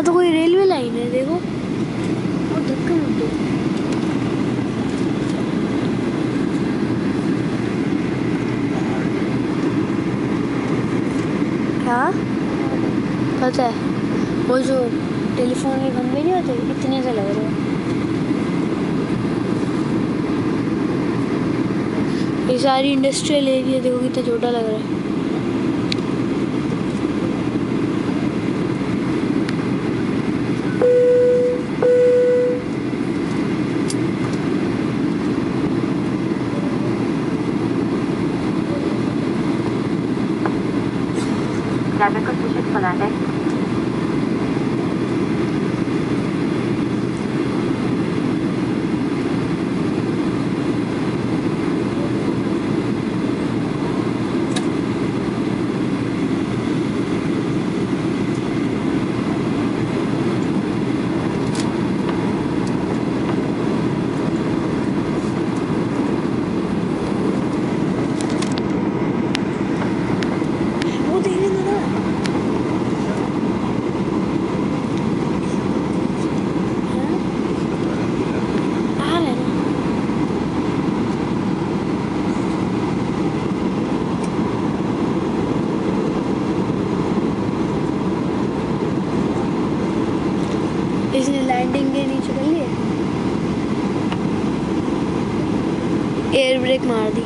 वहाँ तो कोई रेलवे लाइन है, देखो। और धक्का मत दो। क्या पता है? वो जो टेलीफोन के खंभे नहीं होते, इतने से लग रहे हैं। ये सारी इंडस्ट्रियल एरिया देखो कितना छोटा लग रहा है। Navigator switches connected. वो देख लेना ना। हाँ? आ रहा है ना। इसने लैंडिंग के नीचे कर लिया, एयर ब्रेक मार दी।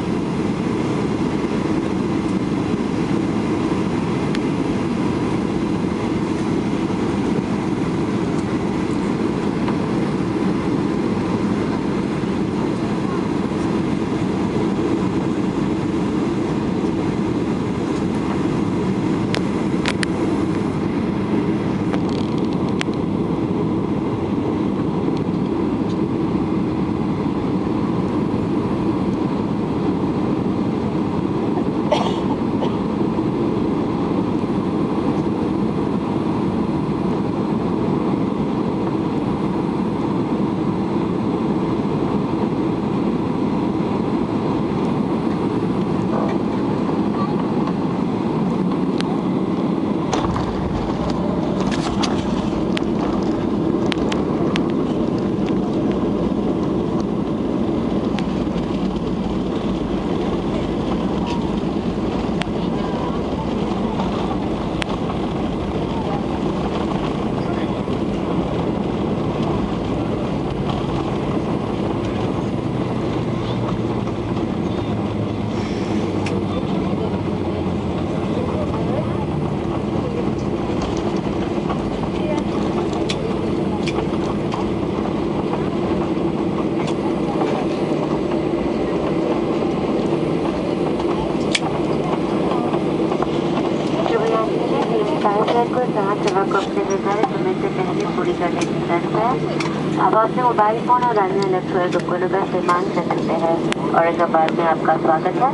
अब अपने मोबाइल फोन और अन्य इलेक्ट्रॉनिक उपकरणों का इस्तेमाल कर सकते हैं। औरंगाबाद में आपका स्वागत है।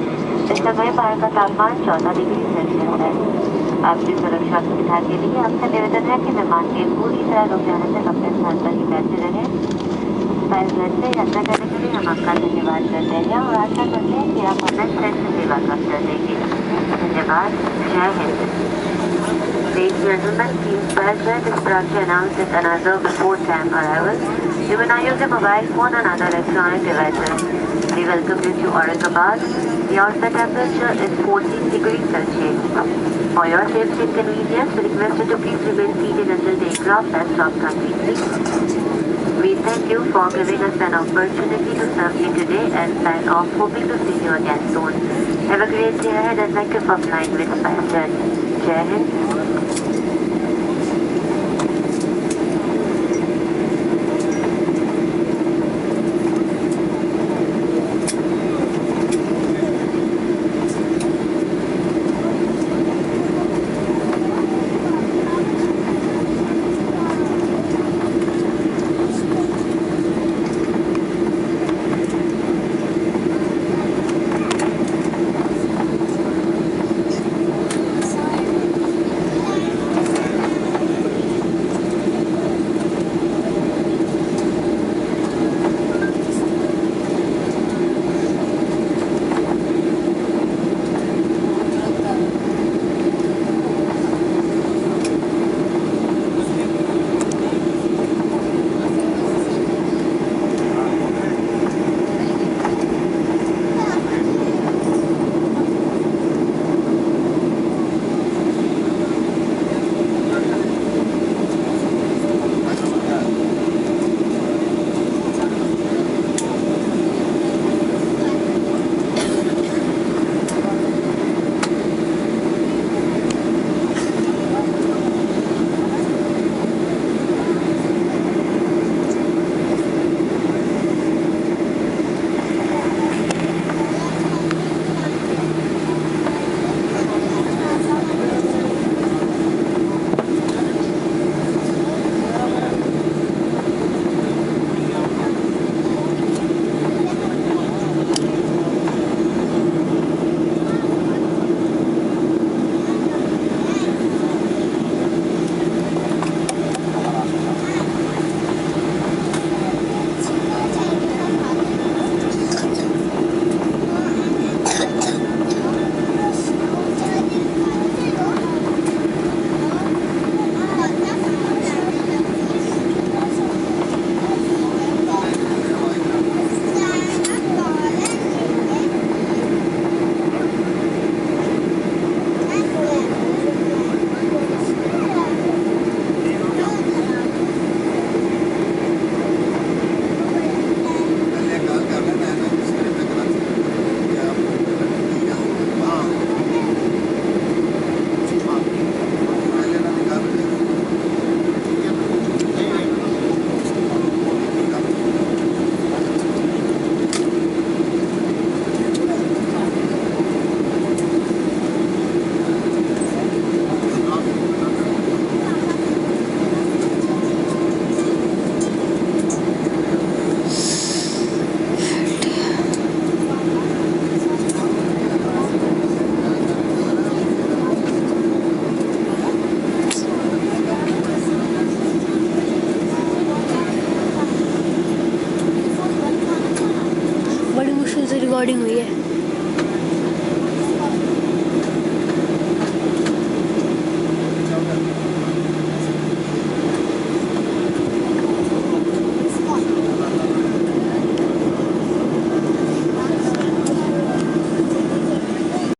इस समय बाहर का तापमान 14 डिग्री सेल्सियस है। आपकी सुरक्षा सुविधा के लिए आपसे निवेदन है कि मेहमान के पूरी तरह रुक जाने तक अपने स्थान पर ही बैठे रहें। पायलट से यात्रा करने के लिए हम आपका धन्यवाद करते हैं और आशा करते हैं कि आप हमें श्रेष्ठ सेवा का अवसर देंगे। धन्यवाद। जय Hind. Ladies and gentlemen, please bear that is proud to announce that another before time arrival. You will now use your mobile phone and other electronic devices. We welcome you to Aurangabad. The outside temperature is 14 degrees Celsius. For your safety and convenience, we request you to please remain seated until the aircraft has stopped completely. We thank you for giving us an opportunity to serve you today and sign off, hoping to see you again soon. Have a great day ahead and thank you for flying with SpiceJet. Jai Hind.